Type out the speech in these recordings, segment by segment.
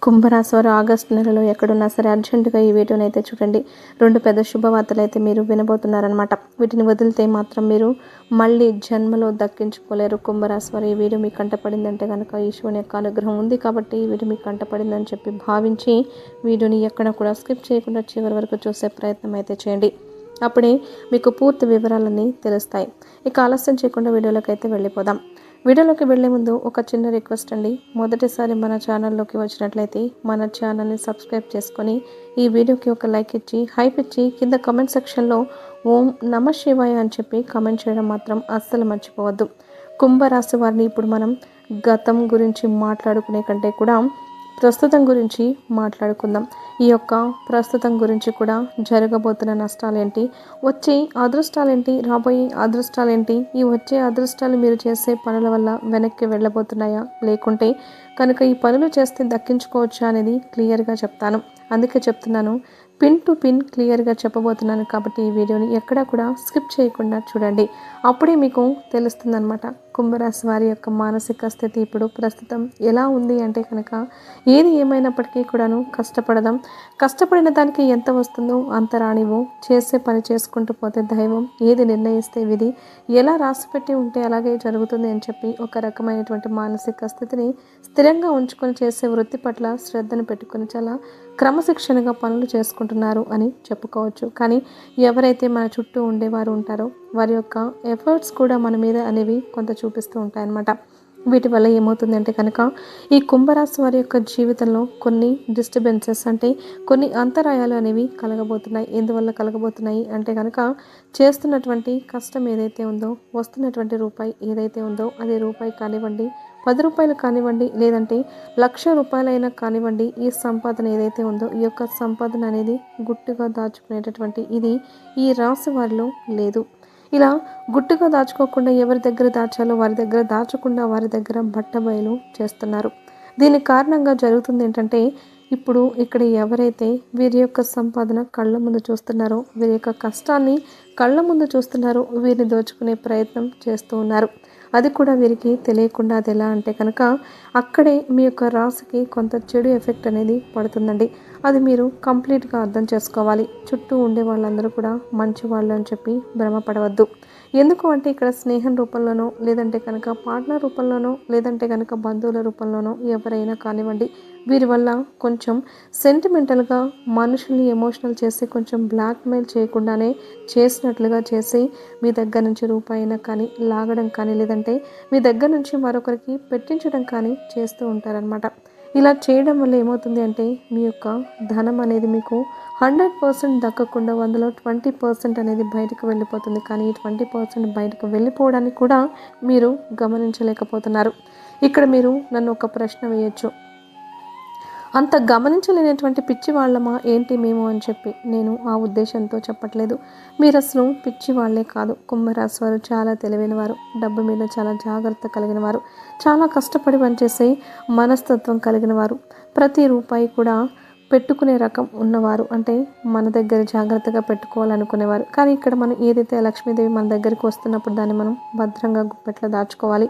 కుంభరాశి వారు ఆగస్టు నెలలో ఎక్కడున్నా సరే అర్జెంటుగా ఈ వీడియోని అయితే చూడండి. 2 పెద్ద శుభవార్తలు అయితే మీరు వినబోతున్నారనమాట. వీటిని వదిలితే మాత్రం మీరు మళ్ళీ జన్మలో దక్కించుకోలేరు. కుంభరాశి వారు ఈ వీడియో మీకు కంటపడిందంటే కనుక ఈశ్వరుని యొక్క అనుగ్రహం ఉంది కాబట్టి ఈ వీడియో మీకు కంటపడిందని చెప్పి భావించి వీడియోని ఎక్కడ కూడా స్కిప్ చేయకుండా చివరి వరకు చూసే ప్రయత్నం అయితే చేయండి. అప్పుడే మీకు పూర్తి వివరాలన్నీ తెలుస్తాయి. ఇక ఆలస్యం చేయకుండా వీడియోలోకి అయితే వెళ్ళిపోదాం. వీడియోలోకి వెళ్లే ముందు ఒక చిన్న రిక్వెస్ట్ అండి. మొదటిసారి మన ఛానల్లోకి వచ్చినట్లయితే మన ఛానల్ని సబ్స్క్రైబ్ చేసుకొని ఈ వీడియోకి ఒక లైక్ ఇచ్చి హైప్ ఇచ్చి కింద కమెంట్ సెక్షన్లో ఓం నమ శివాయ అని చెప్పి కమెంట్ చేయడం మాత్రం అస్సలు మర్చిపోవద్దు. కుంభరాశి వారిని ఇప్పుడు మనం గతం గురించి మాట్లాడుకునే కంటే కూడా ప్రస్తుతం గురించి మాట్లాడుకుందాం. ఈ యొక్క ప్రస్తుతం గురించి కూడా జరగబోతున్న నష్టాలేంటి, వచ్చే అదృష్టాలేంటి, రాబోయే అదృష్టాలేంటి, ఈ వచ్చే అదృష్టాలు మీరు చేసే పనుల వల్ల వెనక్కి వెళ్ళబోతున్నాయా, లేకుంటే కనుక ఈ పనులు చేస్తే దక్కించుకోవచ్చా అనేది క్లియర్గా చెప్తాను. అందుకే చెప్తున్నాను, పిన్ టు పిన్ క్లియర్గా చెప్పబోతున్నాను కాబట్టి ఈ వీడియోని ఎక్కడా కూడా స్కిప్ చేయకుండా చూడండి. అప్పుడే మీకు తెలుస్తుందన్నమాట కుంభరాశి వారి యొక్క మానసిక స్థితి ఇప్పుడు ప్రస్తుతం ఎలా ఉంది అంటే కనుక ఏది ఏమైనప్పటికీ కూడాను కష్టపడదాం. కష్టపడిన దానికి ఎంత వస్తుందో అంత రానివ్వు. చేసే పని చేసుకుంటూ పోతే దైవం ఏది నిర్ణయిస్తే విధి ఎలా రాసిపెట్టి ఉంటే అలాగే జరుగుతుంది అని చెప్పి ఒక రకమైనటువంటి మానసిక స్థితిని స్థిరంగా ఉంచుకొని చేసే వృత్తి పట్ల శ్రద్ధను పెట్టుకొని చాలా క్రమశిక్షణగా పనులు చేసుకుంటున్నారు అని చెప్పుకోవచ్చు. కానీ ఎవరైతే మన చుట్టూ ఉండేవారు ఉంటారో వారి యొక్క ఎఫర్ట్స్ కూడా మన మీద అనేవి కొంత చూపిస్తూ ఉంటాయన్నమాట. వీటి వల్ల ఏమవుతుందంటే కనుక ఈ కుంభరాశి వారి యొక్క జీవితంలో కొన్ని డిస్టర్బెన్సెస్ అంటే కొన్ని అంతరాయాలు అనేవి కలగబోతున్నాయి. ఎందువల్ల కలగబోతున్నాయి అంటే కనుక చేస్తున్నటువంటి కష్టం ఏదైతే ఉందో, వస్తున్నటువంటి రూపాయి ఏదైతే ఉందో అది రూపాయి కానివ్వండి, 10 రూపాయలు కానివ్వండి, లేదంటే 1,00,000 రూపాయలైనా కానివ్వండి, ఈ సంపాదన ఏదైతే ఉందో ఈ యొక్క సంపాదన అనేది గుట్టుగా దాచుకునేటటువంటి ఇది ఈ రాశి వారిలో లేదు. ఇలా గుట్టుగా దాచుకోకుండా ఎవరి దగ్గర దాచాలో వారి దగ్గర దాచకుండా వారి దగ్గర బట్టబయలు చేస్తున్నారు. దీనికి కారణంగా జరుగుతుంది ఏంటంటే ఇప్పుడు ఇక్కడ ఎవరైతే వీరి యొక్క సంపాదన కళ్ళ ముందు చూస్తున్నారో, వీరి యొక్క కష్టాన్ని కళ్ళ ముందు చూస్తున్నారో వీరిని దోచుకునే ప్రయత్నం చేస్తూ ఉన్నారు. అది కూడా వీరికి తెలియకుండా అది ఎలా అంటే కనుక అక్కడే మీ యొక్క రాశికి కొంత చెడు ఎఫెక్ట్ అనేది పడుతుందండి. అది మీరు కంప్లీట్గా అర్థం చేసుకోవాలి. చుట్టూ ఉండే వాళ్ళందరూ కూడా మంచి వాళ్ళు అని చెప్పి భ్రమపడవద్దు. ఎందుకు అంటే ఇక్కడ స్నేహం రూపంలోనో, లేదంటే కనుక పార్ట్నర్ రూపంలోనో, లేదంటే కనుక బంధువుల రూపంలోనో ఎవరైనా కానివ్వండి, వీరి వల్ల కొంచెం సెంటిమెంటల్గా మనుషుల్ని ఎమోషనల్ చేసి కొంచెం బ్లాక్మెయిల్ చేయకుండానే చేసినట్లుగా చేసి మీ దగ్గర నుంచి రూపాయినా కానీ లాగడం కానీ, లేదంటే మీ దగ్గర నుంచి మరొకరికి పెట్టించడం కానీ చేస్తూ ఉంటారనమాట. ఇలా చేయడం వల్ల ఏమవుతుంది అంటే మీ యొక్క ధనం అనేది మీకు 100% దక్కకుండా అందులో 20% అనేది బయటకు వెళ్ళిపోతుంది. కానీ ఈ 20% బయటకు వెళ్ళిపోవడానికి కూడా మీరు గమనించలేకపోతున్నారు. ఇక్కడ మీరు నన్ను ఒక ప్రశ్న వేయొచ్చు, అంత గమనించలేనటువంటి పిచ్చి వాళ్ళమా ఏంటి మేము అని చెప్పి. నేను ఆ ఉద్దేశంతో చెప్పట్లేదు. మీరు అసలు పిచ్చి వాళ్ళే కాదు. కుంభరాశి వారు చాలా తెలివైన వారు, డబ్బు మీద చాలా జాగ్రత్త కలిగిన వారు, చాలా కష్టపడి పనిచేసే మనస్తత్వం కలిగిన వారు, ప్రతి రూపాయి కూడా పెట్టుకునే రకం ఉన్నవారు. అంటే మన దగ్గర జాగ్రత్తగా పెట్టుకోవాలనుకునేవారు. కానీ ఇక్కడ మనం ఏదైతే లక్ష్మీదేవి మన దగ్గరికి వస్తున్నప్పుడు దాన్ని మనం భద్రంగా గుప్పెట్లో దాచుకోవాలి.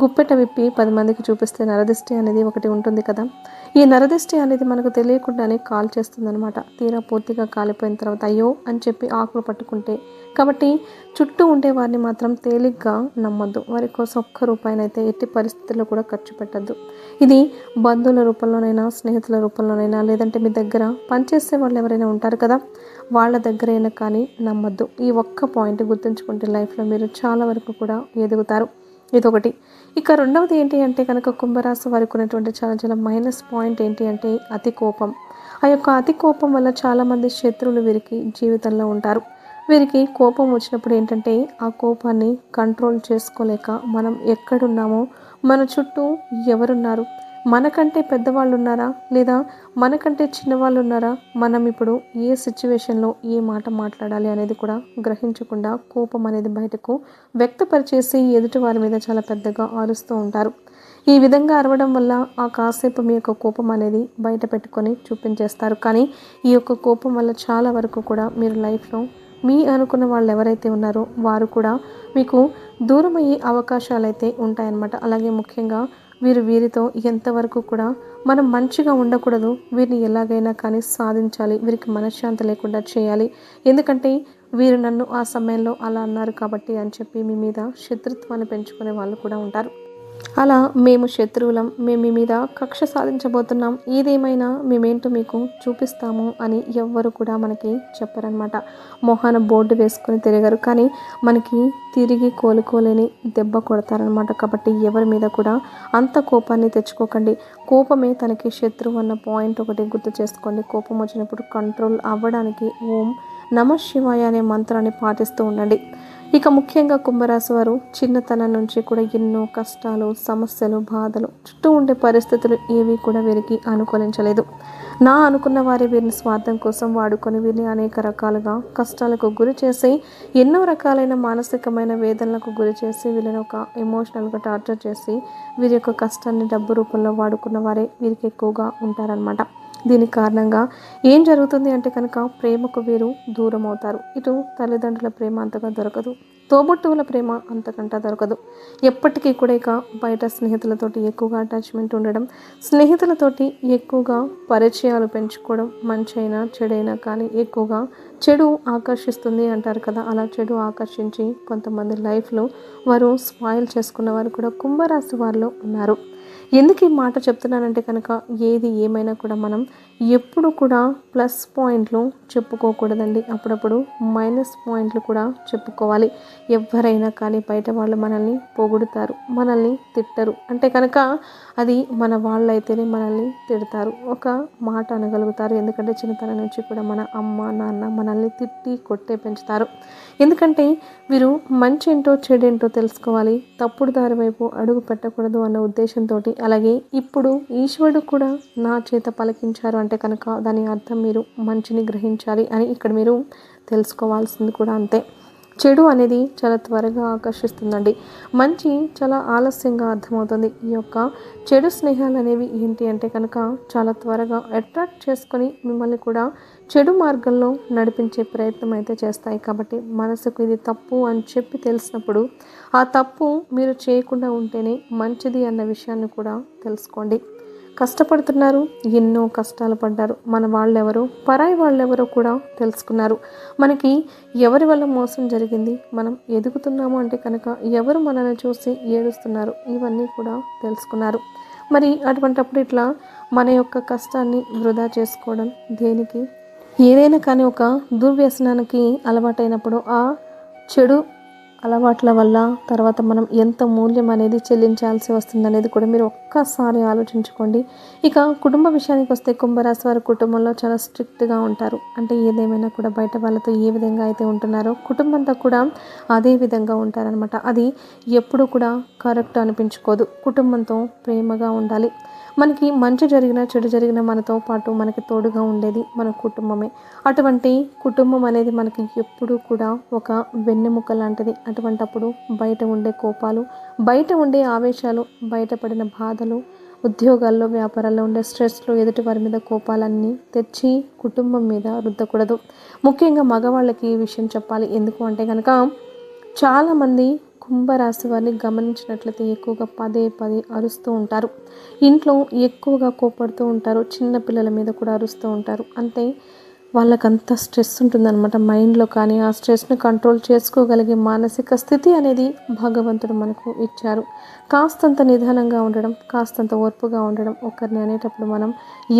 గుప్పెట విప్పి 10 మందికి చూపిస్తే నరదిష్టి అనేది ఒకటి ఉంటుంది కదా. ఈ నరదిష్టి అనేది మనకు తెలియకుండానే కాల్ చేస్తుంది అనమాట. తీరా పూర్తిగా కాలిపోయిన తర్వాత అయ్యో అని చెప్పి ఆకులు పట్టుకుంటే. కాబట్టి చుట్టూ ఉండే వారిని మాత్రం తేలిగ్గా నమ్మొద్దు. వారి కోసం ఒక్క రూపాయినైతే ఎట్టి పరిస్థితుల్లో కూడా ఖర్చు పెట్టద్దు. ఇది బంధువుల రూపంలోనైనా, స్నేహితుల రూపంలోనైనా, లేదంటే మీ దగ్గర పనిచేసే వాళ్ళు ఎవరైనా ఉంటారు కదా వాళ్ళ దగ్గరైనా కానీ నమ్మొద్దు. ఈ ఒక్క పాయింట్ గుర్తుంచుకుంటే లైఫ్లో మీరు చాలా వరకు కూడా ఎదుగుతారు. ఇదొకటి. ఇక రెండవది ఏంటి అంటే కనుక కుంభరాశి వారికి ఉన్నటువంటి చాలా చాలా మైనస్ పాయింట్ ఏంటి అంటే అతి కోపం. ఆ యొక్క అతి కోపం వల్ల చాలామంది శత్రువులు వీరికి జీవితంలో ఉంటారు. వీరికి కోపం వచ్చినప్పుడు ఏంటంటే ఆ కోపాన్ని కంట్రోల్ చేసుకోలేక మనం ఎక్కడున్నామో, మన చుట్టూ ఎవరున్నారు, మనకంటే పెద్దవాళ్ళు ఉన్నారా లేదా మనకంటే చిన్నవాళ్ళు ఉన్నారా, మనం ఇప్పుడు ఏ సిచ్యువేషన్లో ఏ మాట మాట్లాడాలి అనేది కూడా గ్రహించకుండా కోపం అనేది బయటకు వ్యక్తపరిచేసి ఎదుటి వారి మీద చాలా పెద్దగా అరుస్తూ ఉంటారు. ఈ విధంగా అరవడం వల్ల ఆ కాసేపు మీ యొక్క కోపం అనేది బయట పెట్టుకొని చూపించేస్తారు. కానీ ఈ యొక్క కోపం వల్ల చాలా వరకు కూడా మీరు లైఫ్లో మీ అనుకున్న వాళ్ళు ఎవరైతే ఉన్నారో వారు కూడా మీకు దూరం అయ్యే అవకాశాలు అయితే ఉంటాయన్నమాట. అలాగే ముఖ్యంగా వీరితో ఎంతవరకు కూడా మనం మంచిగా ఉండకూడదు, వీరిని ఎలాగైనా కానీ సాధించాలి, వీరికి మనశ్శాంతి లేకుండా చేయాలి, ఎందుకంటే వీరు నన్ను ఆ సమయంలో అలా అన్నారు కాబట్టి అని చెప్పి మీ మీద శత్రుత్వాన్ని పెంచుకునే వాళ్ళు కూడా ఉంటారు. అలా మేము శత్రువులం, మేము మీ మీద కక్ష సాధించబోతున్నాం, ఏదేమైనా మేమేంటో మీకు చూపిస్తాము అని ఎవ్వరు కూడా మనకి చెప్పరనమాట. మొహాన బోర్డు వేసుకొని తిరిగారు, కానీ మనకి తిరిగి కోలుకోలేని దెబ్బ కొడతారనమాట. కాబట్టి ఎవరి మీద కూడా అంత కోపాన్ని తెచ్చుకోకండి. కోపమే తనకి శత్రువు అన్న పాయింట్ ఒకటి గుర్తు చేసుకోండి. కోపం వచ్చినప్పుడు కంట్రోల్ అవ్వడానికి ఓం నమ శివాయ అనే మంత్రాన్ని పాటిస్తూ ఉండండి. ఇక ముఖ్యంగా కుంభరాశి వారు చిన్నతనం నుంచి కూడా ఎన్నో కష్టాలు, సమస్యలు, బాధలు, చుట్టూ ఉండే పరిస్థితులు ఏవి కూడా వీరికి అనుకూలించలేదు. నా అనుకున్న వారి వీరిని స్వార్థం కోసం వాడుకొని వీరిని అనేక రకాలుగా కష్టాలకు గురి చేసి, ఎన్నో రకాలైన మానసికమైన వేదనలకు గురి చేసి, వీళ్ళని ఒక ఎమోషనల్గా టార్చర్ చేసి వీరి యొక్క కష్టాన్ని డబ్బు రూపంలో వాడుకున్న వారే వీరికి ఎక్కువగా ఉంటారనమాట. దీని కారణంగా ఏం జరుగుతుంది అంటే కనుక ప్రేమకు వీరు దూరం అవుతారు. ఇటు తల్లిదండ్రుల ప్రేమ అంతగా దొరకదు, తోబుట్టువుల ప్రేమ అంతకంటా దొరకదు. ఎప్పటికీ కూడా ఇక బయట స్నేహితులతోటి ఎక్కువగా అటాచ్మెంట్ ఉండడం, స్నేహితులతోటి ఎక్కువగా పరిచయాలు పెంచుకోవడం, మంచైనా చెడైనా కానీ ఎక్కువగా చెడు ఆకర్షిస్తుంది అంటారు కదా, అలా చెడు ఆకర్షించి కొంతమంది లైఫ్లో వారు స్పాయిల్ చేసుకున్న వారు కూడా కుంభరాశి వారిలో ఉన్నారు. ఎందుకు ఈ మాట చెప్తున్నానంటే కనుక ఏది ఏమైనా కూడా మనం ఎప్పుడు కూడా ప్లస్ పాయింట్లు చెప్పుకోకూడదండి, అప్పుడప్పుడు మైనస్ పాయింట్లు కూడా చెప్పుకోవాలి. ఎవరైనా కానీ బయట వాళ్ళు మనల్ని పొగుడుతారు, మనల్ని తిట్టరు అంటే కనుక అది మన వాళ్ళైతేనే మనల్ని తిడతారు, ఒక మాట అనగలుగుతారు. ఎందుకంటే చిన్నతనం నుంచి కూడా మన అమ్మ నాన్న మనల్ని తిట్టి కొట్టే పెంచుతారు. ఎందుకంటే వీరు మంచి ఏంటో చెడేంటో తెలుసుకోవాలి, తప్పుడు దారి వైపు అడుగు పెట్టకూడదు అన్న ఉద్దేశంతో. అలాగే ఇప్పుడు ఈశ్వరుడు కూడా నా చేత పలికించారు అంటే కనుక దాని అర్థం మీరు మంచిని గ్రహించాలి అని ఇక్కడ మీరు తెలుసుకోవాల్సింది కూడా అంతే. చెడు అనేది చాలా త్వరగా ఆకర్షిస్తుందండి, మంచి చాలా ఆలస్యంగా అర్థమవుతుంది. ఈ యొక్క చెడు స్నేహాలు అనేవి ఏంటి అంటే కనుక చాలా త్వరగా అట్రాక్ట్ చేసుకొని మిమ్మల్ని కూడా చెడు మార్గంలో నడిపించే ప్రయత్నం అయితే చేస్తాయి. కాబట్టి మనసుకు ఇది తప్పు అని చెప్పి తెలిసినప్పుడు ఆ తప్పు మీరు చేయకుండా ఉంటేనే మంచిది అన్న విషయాన్ని కూడా తెలుసుకోండి. కష్టపడుతున్నారు, ఎన్నో కష్టాలు పడ్డారు, మన వాళ్ళెవరో పరాయి వాళ్ళెవరో కూడా తెలుసుకున్నారు. మనకి ఎవరి వల్ల మోసం జరిగింది, మనం ఎదుగుతున్నాము అంటే కనుక ఎవరు మనల్ని చూసి ఏడుస్తున్నారు, ఇవన్నీ కూడా తెలుసుకున్నారు. మరి అటువంటప్పుడు ఇట్లా మన యొక్క కష్టాన్ని వృధా చేసుకోవడం దేనికి? ఏదైనా కానీ ఒక దుర్వ్యసనానికి అలవాటైనప్పుడు ఆ చెడు అలవాట్ల వల్ల తర్వాత మనం ఎంత మూల్యం అనేది చెల్లించాల్సి వస్తుందనేది కూడా మీరు ఒక్కసారి ఆలోచించుకోండి. ఇక కుటుంబ విషయానికి వస్తే కుంభరాశి వారి కుటుంబంలో చాలా స్ట్రిక్ట్గా ఉంటారు. అంటే ఏదేమైనా కూడా బయట వాళ్ళతో ఏ విధంగా అయితే ఉంటున్నారో కుటుంబంతో కూడా అదే విధంగా ఉంటారనమాట. అది ఎప్పుడు కూడా కరెక్ట్ అనిపించుకోదు. కుటుంబంతో ప్రేమగా ఉండాలి. మనకి మంచి జరిగినా చెడు జరిగినా మనతో పాటు మనకి తోడుగా ఉండేది మన కుటుంబమే. అటువంటి కుటుంబం అనేది మనకి ఎప్పుడూ కూడా ఒక వెన్నెముక లాంటిది. అటువంటప్పుడు బయట ఉండే కోపాలు, బయట ఉండే ఆవేశాలు, బయటపడిన బాధలు, ఉద్యోగాల్లో వ్యాపారాల్లో ఉండే స్ట్రెస్లు, ఎదుటి వారి మీద కోపాలన్నీ తెచ్చి కుటుంబం మీద రుద్దకూడదు. ముఖ్యంగా మగవాళ్ళకి ఈ విషయం చెప్పాలి. ఎందుకు అంటే కనుక చాలామంది కుంభరాశి వారిని గమనించినట్లయితే ఎక్కువగా పదే పదే అరుస్తూ ఉంటారు, ఇంట్లో ఎక్కువగా కోపడుతూ ఉంటారు, చిన్న పిల్లల మీద కూడా అరుస్తూ ఉంటారు. అంటే వాళ్ళకంత స్ట్రెస్ ఉంటుందన్నమాట మైండ్లో. కానీ ఆ స్ట్రెస్ను కంట్రోల్ చేసుకోగలిగే మానసిక స్థితి అనేది భగవంతుడు మనకు ఇచ్చారు. కాస్తంత నిదానంగా ఉండడం, కాస్తంత ఓర్పుగా ఉండడం. ఒకరిని అనేటప్పుడు మనం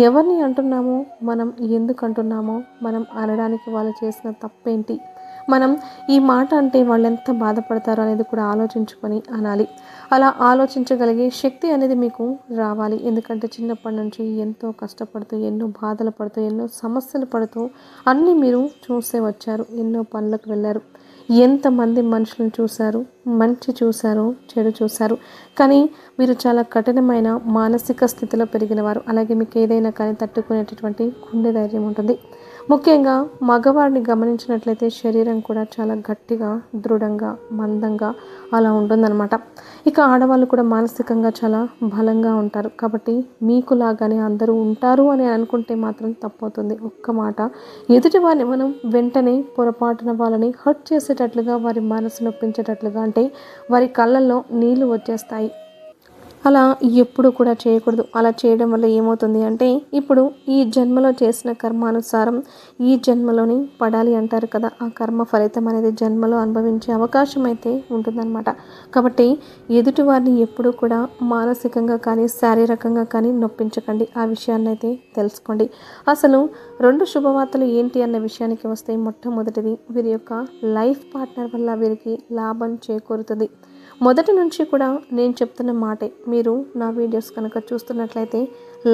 ఎవరిని అంటున్నామో, మనం ఎందుకు అంటున్నామో, మనం అనడానికి వాళ్ళు చేసిన తప్పేంటి, మనం ఈ మాట అంటే వాళ్ళు ఎంత బాధపడతారో అనేది కూడా ఆలోచించుకొని అనాలి. అలా ఆలోచించగలిగే శక్తి అనేది మీకు రావాలి. ఎందుకంటే చిన్నప్పటి నుంచి ఎంతో కష్టపడుతూ, ఎన్నో బాధలు పడుతూ, ఎన్నో సమస్యలు పడుతూ అన్నీ మీరు చూసే వచ్చారు. ఎన్నో పనులకు వెళ్ళారు, ఎంతమంది మనుషులను చూశారు, మంచి చూశారు, చెడు చూశారు. కానీ మీరు చాలా కఠినమైన మానసిక స్థితిలో పెరిగినవారు. అలాగే మీకు ఏదైనా కానీ తట్టుకునేటటువంటి గుండె ధైర్యం ఉంటుంది. ముఖ్యంగా మగవారిని గమనించినట్లయితే శరీరం కూడా చాలా గట్టిగా, దృఢంగా, మందంగా అలా ఉంటుందన్నమాట. ఇక ఆడవాళ్ళు కూడా మానసికంగా చాలా బలంగా ఉంటారు. కాబట్టి మీకులాగానే అందరూ ఉంటారు అని అనుకుంటే మాత్రం తప్పవుతుంది. ఒక్క మాట, ఎదుటి వారిని మనం వెంటనే పొరపాటున వాళ్ళని హర్ట్ చేసేటట్లుగా, వారి మనసు నొప్పించేటట్లుగా అంటే వారి కళ్ళల్లో నీళ్లు వచ్చేస్తాయి. అలా ఎప్పుడు కూడా చేయకూడదు. అలా చేయడం వల్ల ఏమవుతుంది అంటే, ఇప్పుడు ఈ జన్మలో చేసిన కర్మానుసారం ఈ జన్మలోని పడాలి అంటారు కదా! ఆ కర్మ ఫలితం అనేది జన్మలో అనుభవించే అవకాశం అయితే ఉంటుందన్నమాట. కాబట్టి ఎదుటివారిని ఎప్పుడూ కూడా మానసికంగా కానీ, శారీరకంగా కానీ నొప్పించకండి. ఆ విషయాన్నైతే తెలుసుకోండి. అసలు 2 శుభవార్తలు ఏంటి అన్న విషయానికి వస్తే, మొట్టమొదటిది వీరి యొక్క లైఫ్ పార్ట్నర్ వల్ల వీరికి లాభం చేకూరుతుంది. మొదటి నుంచి కూడా నేను చెప్తున్న మాటే, మీరు నా వీడియోస్ కనుక చూస్తున్నట్లయితే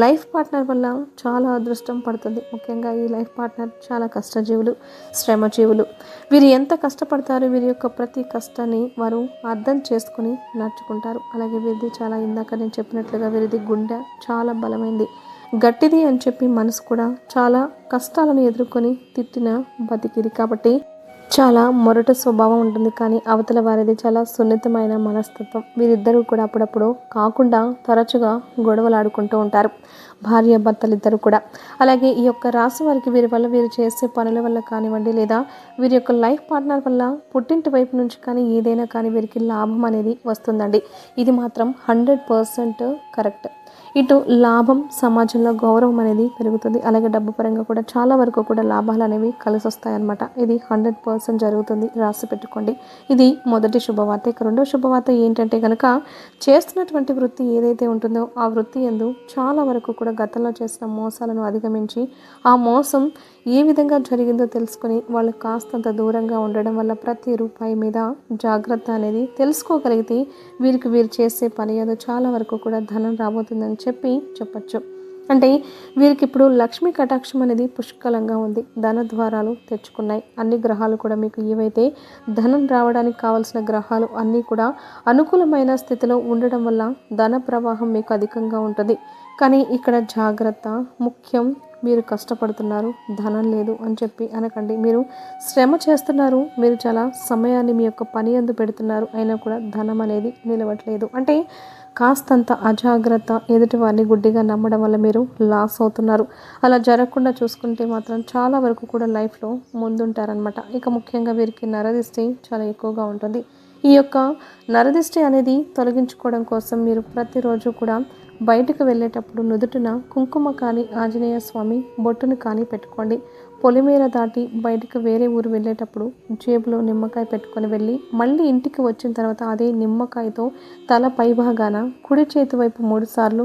లైఫ్ పార్ట్నర్ వల్ల చాలా అదృష్టం పడుతుంది. ముఖ్యంగా ఈ లైఫ్ పార్ట్నర్ చాలా కష్టజీవులు, శ్రమజీవులు. వీరు ఎంత కష్టపడతారో వీరి యొక్క ప్రతి కష్టాన్ని వారు అర్థం చేసుకుని నడుచుకుంటారు. అలాగే వీరిది చాలా, ఇందాక నేను చెప్పినట్లుగా వీరిది గుండె చాలా బలమైంది, గట్టిది అని చెప్పి మనసు కూడా చాలా కష్టాలను ఎదుర్కొని తిట్టిన బతికిది. కాబట్టి చాలా మొరటు స్వభావం ఉంటుంది. కానీ అవతల వారిది చాలా సున్నితమైన మనస్తత్వం. వీరిద్దరూ కూడా అప్పుడప్పుడు కాకుండా తరచుగా గొడవలు ఆడుకుంటూ ఉంటారు, భార్య భర్తలు ఇద్దరు కూడా. అలాగే ఈ యొక్క రాశి వారికి వీరి వల్ల, వీరు చేసే పనుల వల్ల కానివ్వండి, లేదా వీరి యొక్క లైఫ్ పార్ట్నర్ వల్ల పుట్టింటి వైపు నుంచి కానీ ఏదైనా కానీ వీరికి లాభం అనేది వస్తుందండి. ఇది మాత్రం 100% కరెక్ట్. ఇటు లాభం, సమాజంలో గౌరవం అనేది పెరుగుతుంది. అలాగే డబ్బు పరంగా కూడా చాలా వరకు కూడా లాభాలు అనేవి కలిసి వస్తాయన్నమాట. ఇది 100% జరుగుతుంది, రాసి పెట్టుకోండి. ఇది మొదటి శుభవార్త. ఇక రెండో శుభవార్త ఏంటంటే కనుక, చేస్తున్నటువంటి వృత్తి ఏదైతే ఉంటుందో ఆ వృత్తి యందు చాలా వరకు కూడా గతంలో చేసిన మోసాలను అధిగమించి, ఆ మోసం ఏ విధంగా జరిగిందో తెలుసుకొని వాళ్ళు కాస్తంత దూరంగా ఉండడం వల్ల ప్రతి రూపాయి మీద జాగ్రత్త అనేది తెలుసుకోగలిగితే వీరు చేసే పని ఏదో చాలా వరకు కూడా ధనం రాబోతుందని చెప్పచ్చు. అంటే వీరికి ఇప్పుడు లక్ష్మీ కటాక్షం అనేది పుష్కలంగా ఉంది. ధన ద్వారాలు తెచ్చుకున్నాయి. అన్ని గ్రహాలు కూడా మీకు ఏవైతే ధనం రావడానికి కావాల్సిన గ్రహాలు అన్నీ కూడా అనుకూలమైన స్థితిలో ఉండడం వల్ల ధన ప్రవాహం మీకు అధికంగా ఉంటుంది. కానీ ఇక్కడ జాగ్రత్త ముఖ్యం. మీరు కష్టపడుతున్నారు, ధనం లేదు అని చెప్పి అనకండి. మీరు శ్రమ చేస్తున్నారు, మీరు చాలా సమయాన్ని మీ యొక్క పని యందు పెడుతున్నారు, అయినా కూడా ధనం అనేది నిలవట్లేదు. అంటే కాస్తంత అజాగ్రత్త, ఎదుటి వారిని గుడ్డిగా నమ్మడం వల్ల మీరు లాస్ అవుతున్నారు. అలా జరగకుండా చూసుకుంటే మాత్రం చాలా వరకు కూడా లైఫ్లో ముందుంటారనమాట. ఇక ముఖ్యంగా వీరికి నరదిష్టి చాలా ఎక్కువగా ఉంటుంది. ఈ యొక్క నరదిష్టి అనేది తొలగించుకోవడం కోసం మీరు ప్రతిరోజు కూడా బయటకు వెళ్ళేటప్పుడు నుదుటిన కుంకుమ కానీ, ఆంజనేయ స్వామి బొట్టును కానీ పెట్టుకోండి. పొలిమేర దాటి బయటకు వేరే ఊరు వెళ్ళేటప్పుడు జేబులో నిమ్మకాయ పెట్టుకొని వెళ్ళి మళ్ళీ ఇంటికి వచ్చిన తర్వాత అదే నిమ్మకాయతో తల పైభాగాన కుడి చేతి వైపు 3 సార్లు,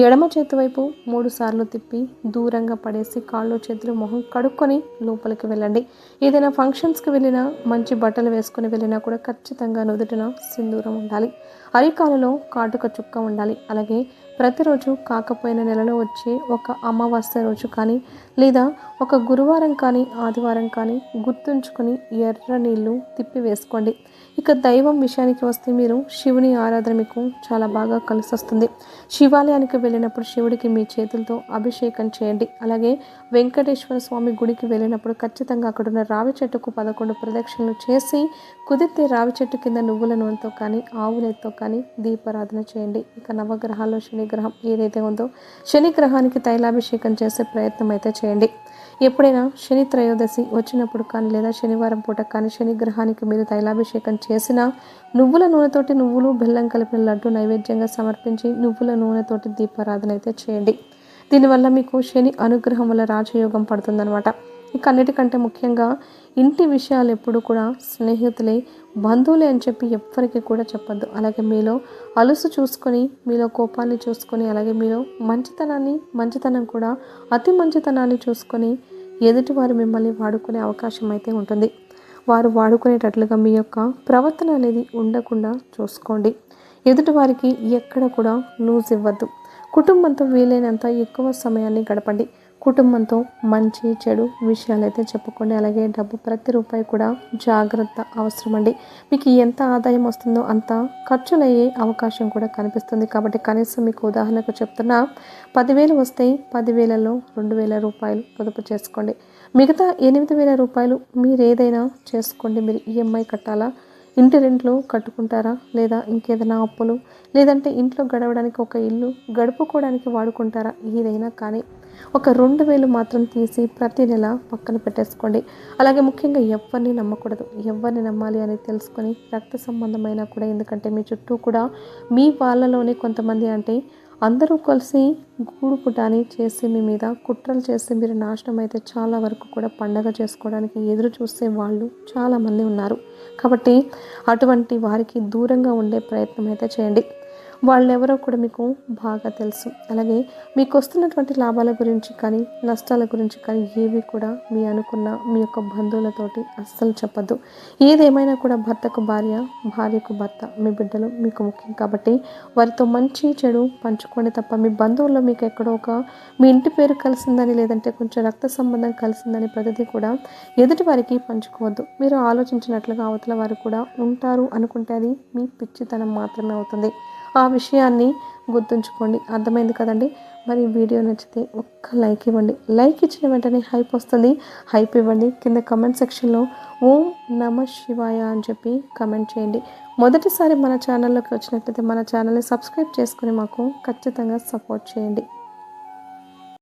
ఎడమ చేతి వైపు 3 సార్లు తిప్పి దూరంగా పడేసి కాళ్ళు చేతులు మొహం కడుక్కొని లోపలికి వెళ్ళండి. ఏదైనా ఫంక్షన్స్కి వెళ్ళినా, మంచి బట్టలు వేసుకుని వెళ్ళినా కూడా ఖచ్చితంగా నుదుటిన సింధూరం ఉండాలి. అరికాలలో కాటుక చుక్క ఉండాలి. అలాగే ప్రతిరోజు కాకపోయిన నెలలో వచ్చే ఒక అమావాస్య రోజు కానీ, లేదా ఒక గురువారం కానీ, ఆదివారం కానీ గుర్తుంచుకొని ఎర్ర నీళ్ళు తిప్పి వేసుకోండి. ఇక దైవం విషయానికి వస్తే, మీరు శివుని ఆరాధన మీకు చాలా బాగా కలిసి వస్తుంది. శివాలయానికి వెళ్ళినప్పుడు శివుడికి మీ చేతులతో అభిషేకం చేయండి. అలాగే వెంకటేశ్వర స్వామి గుడికి వెళ్ళినప్పుడు ఖచ్చితంగా అక్కడున్న రావి చెట్టుకు 11 ప్రదక్షిణలు చేసి, కుదిరితే రావి చెట్టు కింద నువ్వుల నూనెతో కానీ, ఆవు నెయ్యితో కానీ దీపారాధన చేయండి. ఇక నవగ్రహాల్లో శని గ్రహం ఏదైతే ఉందో, శని గ్రహానికి తైలాభిషేకం చేసే ప్రయత్నం అయితే చేయండి. ఎప్పుడైనా శని త్రయోదశి వచ్చినప్పుడు కానీ, లేదా శనివారం పూట కానీ శని గ్రహానికి మీరు తైలాభిషేకం చేసిన నువ్వుల నూనెతోటి, నువ్వులు బెల్లం కలిపిన లడ్డు నైవేద్యంగా సమర్పించి నువ్వుల నూనెతోటి దీపారాధన అయితే చేయండి. దీనివల్ల మీకు శని అనుగ్రహం వల్ల రాజయోగం పడుతుందన్నమాట. ఇక అన్నిటికంటే ముఖ్యంగా ఇంటి విషయాలు ఎప్పుడు కూడా స్నేహితులే, బంధువులే అని చెప్పి ఎవ్వరికి కూడా చెప్పొద్దు. అలాగే మీలో అలుసు చూసుకొని, మీలో కోపాన్ని చూసుకొని, అలాగే మీలో మంచితనం కూడా అతి మంచితనాన్ని చూసుకొని ఎదుటివారు మిమ్మల్ని వాడుకునే అవకాశం అయితే ఉంటుంది. వారు వాడుకునేటట్లుగా మీ యొక్క ప్రవర్తన అనేది ఉండకుండా చూసుకోండి. ఎదుటివారికి ఎక్కడ కూడా లూజ్ ఇవ్వద్దు. కుటుంబంతో వీలైనంత ఎక్కువ సమయాన్ని గడపండి. కుటుంబంతో మంచి చెడు విషయాలైతే చెప్పుకోండి. అలాగే డబ్బు ప్రతి రూపాయి కూడా జాగ్రత్త అవసరమండి. మీకు ఎంత ఆదాయం వస్తుందో అంత ఖర్చులయ్యే అవకాశం కూడా కనిపిస్తుంది. కాబట్టి కనీసం మీకు ఉదాహరణకు చెప్తున్నా, 10,000 వస్తే 10,000లో 2,000 రూపాయలు పొదుపు చేసుకోండి. మిగతా 8,000 రూపాయలు మీరు ఏదైనా చేసుకోండి. మీరు ఈఎంఐ కట్టాలా, ఇంటి రెంట్లో కట్టుకుంటారా, లేదా ఇంకేదైనా అప్పులు, లేదంటే ఇంట్లో గడవడానికి ఒక ఇల్లు గడుపుకోవడానికి వాడుకుంటారా, ఏదైనా కానీ ఒక 2000 మాత్రం తీసి ప్రతి నెల పక్కన పెట్టేసుకోండి. అలాగే ముఖ్యంగా ఎవరిని నమ్మకూడదు. ఎవరిని నమ్మాలి అని తెలుసుకొని రక్త సంబంధమైనా కూడా, ఎందుకంటే మీ చుట్టూ కూడా మీ వాళ్ళలోనే కొంతమంది అంటే అందరూ కలిసి గూడు పుటాని చేసి మీ మీద కుట్రలు చేసి మీరు నాశనం అయితే చాలా వరకు కూడా పండగ చేసుకోవడానికి ఎదురు చూసే వాళ్ళు చాలామంది ఉన్నారు. కాబట్టి అటువంటి వారికి దూరంగా ఉండే ప్రయత్నం అయితే చేయండి. వాళ్ళెవరో కూడా మీకు బాగా తెలుసు. అలాగే మీకు వస్తున్నటువంటి లాభాల గురించి కానీ, నష్టాల గురించి కానీ ఏవి కూడా మీ అనుకున్న మీ యొక్క బంధువులతోటి అస్సలు చెప్పద్దు. ఏదేమైనా కూడా భర్తకు భార్య, భార్యకు భర్త, మీ బిడ్డలు మీకు ముఖ్యం. కాబట్టి వారితో మంచి చెడు పంచుకోండి తప్ప మీ బంధువుల్లో మీకు ఎక్కడో ఒక మీ ఇంటి పేరు కలిసిందని, లేదంటే కొంచెం రక్త సంబంధం కలిసిందని ప్రతిదీ కూడా ఎదుటి వారికి పంచుకోవద్దు. మీరు ఆలోచించినట్లుగా అవతల వారు కూడా ఉంటారు అనుకుంటే అది మీ పిచ్చితనం మాత్రమే అవుతుంది. ఆ విషయాన్ని గుర్తుంచుకోండి. అర్థమైంది కదండి. మరి వీడియో నచ్చితే ఒక్క లైక్ ఇవ్వండి. లైక్ ఇచ్చిన వెంటనే హైప్ వస్తుంది. హైప్ ఇవ్వండి. కింద కమెంట్ సెక్షన్లో ఓం నమ శివాయ అని చెప్పి కమెంట్ చేయండి. మొదటిసారి మన ఛానల్లోకి వచ్చినట్లయితే మన ఛానల్ని సబ్స్క్రైబ్ చేసుకుని మాకు ఖచ్చితంగా సపోర్ట్ చేయండి.